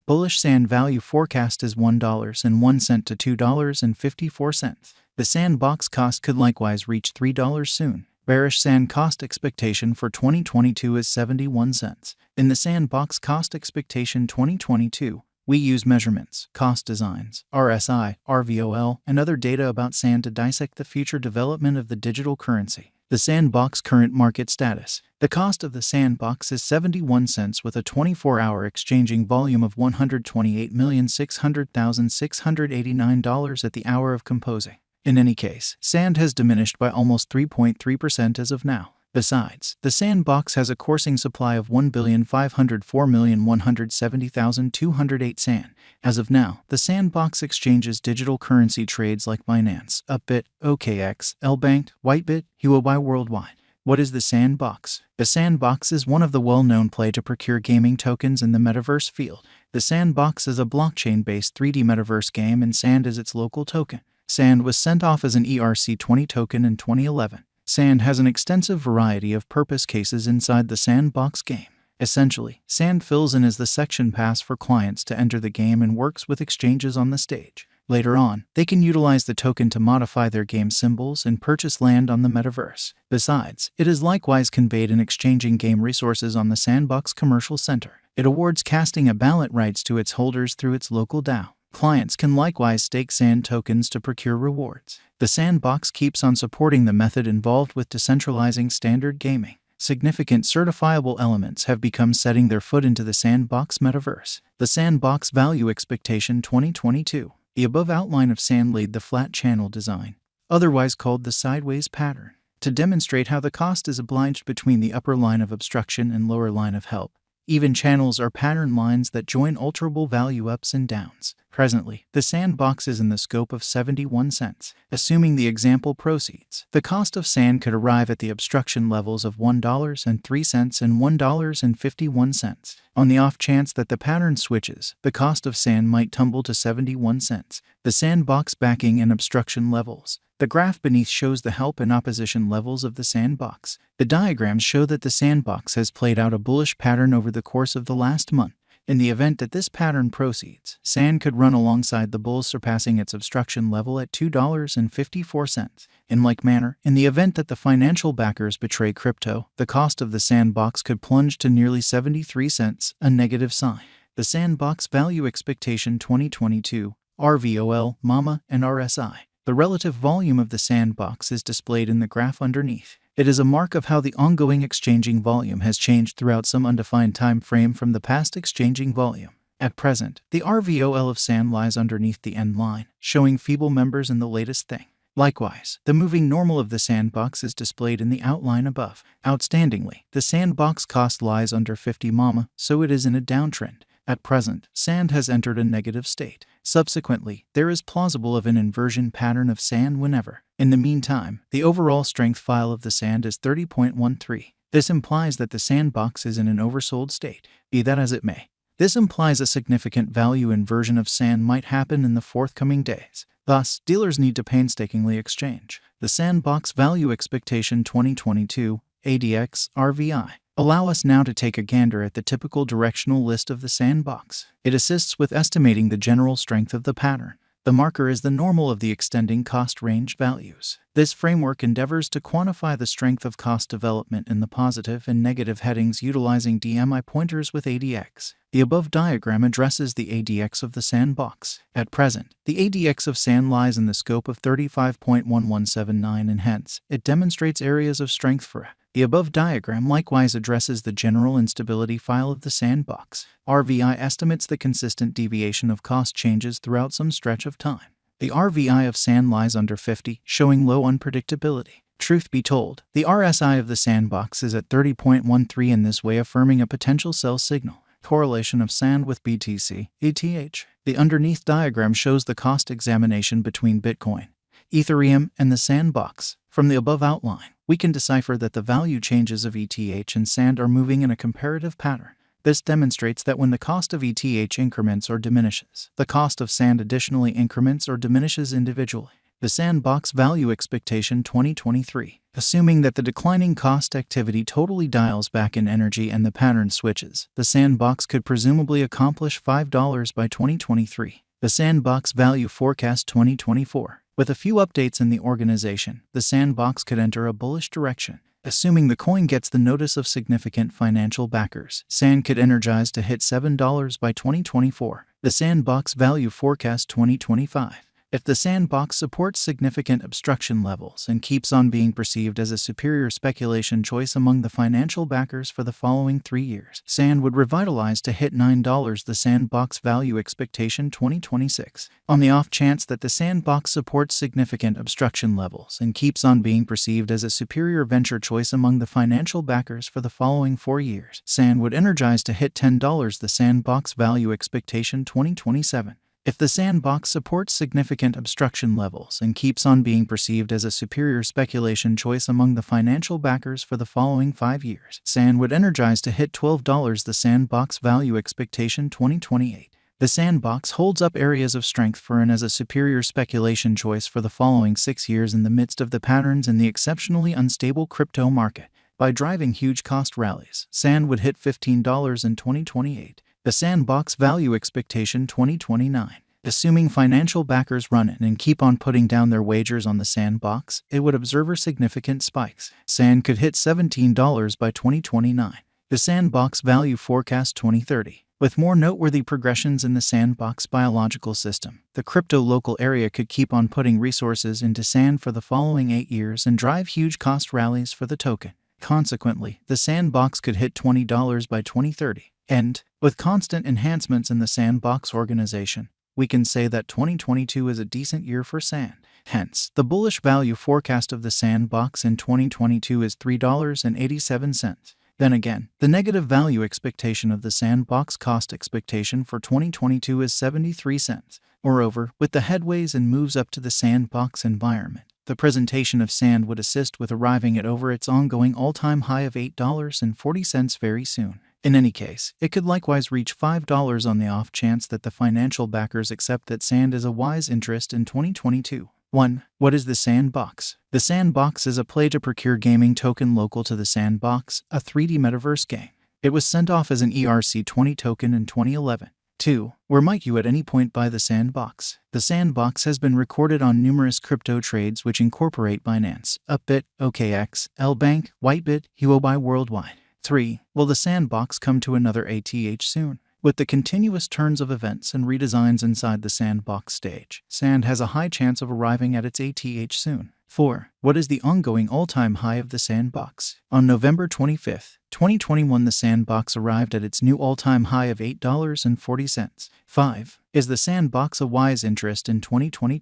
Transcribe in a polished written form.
Bullish sand value forecast is $1.01 to $2.54. The sandbox cost could likewise reach $3 soon. Bearish sand cost expectation for 2022 is 71 cents. In the sandbox cost expectation 2022, we use measurements, cost designs, RSI, RVOL, and other data about sand to dissect the future development of the digital currency. The sandbox current market status. The cost of the sandbox is 71 cents with a 24-hour exchanging volume of $128,600,689 at the hour of composing. In any case, sand has diminished by almost 3.3% as of now. Besides, the sandbox has a coursing supply of 1,504,170,208 sand. As of now, the sandbox exchanges digital currency trades like Binance, Upbit, OKX, LBank, Whitebit, Huobi worldwide. What is the sandbox? The sandbox is one of the well-known play to procure gaming tokens in the metaverse field. The sandbox is a blockchain-based 3D metaverse game and sand is its local token. Sand was sent off as an ERC20 token in 2011. Sand has an extensive variety of purpose cases inside the sandbox game. Essentially, sand fills in as the section pass for clients to enter the game and works with exchanges on the stage. Later on, they can utilize the token to modify their game symbols and purchase land on the metaverse. Besides, it is likewise conveyed in exchanging game resources on the Sandbox Commercial Center. It awards casting a ballot rights to its holders through its local DAO. Clients can likewise stake sand tokens to procure rewards. The sandbox keeps on supporting the method involved with decentralizing standard gaming. Significant certifiable elements have become setting their foot into the sandbox metaverse. The sandbox value expectation 2022. The above outline of sand laid the flat channel design, otherwise called the sideways pattern, to demonstrate how the cost is obliged between the upper line of obstruction and lower line of help. Even channels are pattern lines that join alterable value ups and downs. Presently, the sandbox is in the scope of 71 cents. Assuming the example proceeds, the cost of sand could arrive at the obstruction levels of $1.03 and $1.51. On the off chance that the pattern switches, the cost of sand might tumble to 71 cents. The sandbox backing and obstruction levels. The graph beneath shows the help and opposition levels of the sandbox. The diagrams show that the sandbox has played out a bullish pattern over the course of the last month. In the event that this pattern proceeds, sand could run alongside the bulls, surpassing its obstruction level at $2.54. In like manner, in the event that the financial backers betray crypto, the cost of the sandbox could plunge to nearly 73 cents, a negative sign. The sandbox value expectation 2022, RVOL, MAMA, and RSI. The relative volume of the sandbox is displayed in the graph underneath. It is a mark of how the ongoing exchanging volume has changed throughout some undefined time frame from the past exchanging volume. At present, the RVOL of sand lies underneath the end line, showing feeble members in the latest thing. Likewise, the moving normal of the sandbox is displayed in the outline above. Outstandingly, the sandbox cost lies under 50 MAMA, so it is in a downtrend. At present, sand has entered a negative state. Subsequently, there is plausible of an inversion pattern of sand whenever. In the meantime, the overall strength file of the sand is 30.13. This implies that the sandbox is in an oversold state. Be that as it may, this implies a significant value inversion of sand might happen in the forthcoming days. Thus, dealers need to painstakingly exchange. The sandbox value expectation 2022, ADX, RVI. Allow us now to take a gander at the typical directional list of the sandbox. It assists with estimating the general strength of the pattern. The marker is the normal of the extending cost range values. This framework endeavors to quantify the strength of cost development in the positive and negative headings utilizing DMI pointers with ADX. The above diagram addresses the ADX of the sandbox. At present, the ADX of sand lies in the scope of 35.1179 and hence, it demonstrates areas of strength for it. The above diagram likewise addresses the general instability file of the sandbox. RVI estimates the consistent deviation of cost changes throughout some stretch of time. The RVI of sand lies under 50, showing low unpredictability. Truth be told, the RSI of the sandbox is at 30.13, in this way affirming a potential sell signal. Correlation of sand with BTC, ETH. The underneath diagram shows the cost examination between Bitcoin, Ethereum, and the sandbox. From the above outline, we can decipher that the value changes of ETH and sand are moving in a comparative pattern. This demonstrates that when the cost of ETH increments or diminishes, the cost of sand additionally increments or diminishes individually. The Sandbox Value Expectation 2023. Assuming that the declining cost activity totally dials back in energy and the pattern switches, the Sandbox could presumably accomplish $5 by 2023. The Sandbox Value Forecast 2024. With a few updates in the organization, the Sandbox could enter a bullish direction. Assuming the coin gets the notice of significant financial backers, Sand could energize to hit $7 by 2024. The Sandbox Value Forecast 2025. If the Sandbox supports significant obstruction levels and keeps on being perceived as a superior speculation choice among the financial backers for the following 3 years, Sand would revitalize to hit $9. The Sandbox Value Expectation 2026. On the off chance that the Sandbox supports significant obstruction levels and keeps on being perceived as a superior venture choice among the financial backers for the following 4 years, Sand would energize to hit $10. The Sandbox Value Expectation 2027. If the Sandbox supports significant obstruction levels and keeps on being perceived as a superior speculation choice among the financial backers for the following 5 years, Sand would energize to hit $12. The Sandbox Value Expectation 2028. The Sandbox holds up areas of strength for and as a superior speculation choice for the following 6 years in the midst of the patterns in the exceptionally unstable crypto market. By driving huge cost rallies, Sand would hit $15 in 2028. The Sandbox Value Expectation 2029. Assuming financial backers run in and keep on putting down their wagers on the Sandbox, it would observe significant spikes. Sand could hit $17 by 2029. The Sandbox Value Forecast 2030. With more noteworthy progressions in the Sandbox biological system, the crypto local area could keep on putting resources into Sand for the following 8 years and drive huge cost rallies for the token. Consequently, the Sandbox could hit $20 by 2030. And, with constant enhancements in the Sandbox organization, we can say that 2022 is a decent year for Sand. Hence, the bullish value forecast of the Sandbox in 2022 is $3.87. Then again, the negative value expectation of the Sandbox cost expectation for 2022 is 73 cents. Moreover, with the headways and moves up to the Sandbox environment, the presentation of Sand would assist with arriving at over its ongoing all-time high of $8.40 very soon. In any case, it could likewise reach $5 on the off chance that the financial backers accept that Sand is a wise interest in 2022. 1. What is the Sandbox? The Sandbox is a play-to-procure gaming token local to the Sandbox, a 3D metaverse game. It was sent off as an ERC20 token in 2011. 2. Where might you at any point buy the Sandbox? The Sandbox has been recorded on numerous crypto trades which incorporate Binance, Upbit, OKX, LBank, Whitebit, Huobi worldwide. 3. Will the Sandbox come to another ATH soon? With the continuous turns of events and redesigns inside the Sandbox stage, Sand has a high chance of arriving at its ATH soon. 4. What is the ongoing all-time high of the Sandbox? On November 25, 2021, the Sandbox arrived at its new all-time high of $8.40. 5. Is the Sandbox a wise interest in 2022?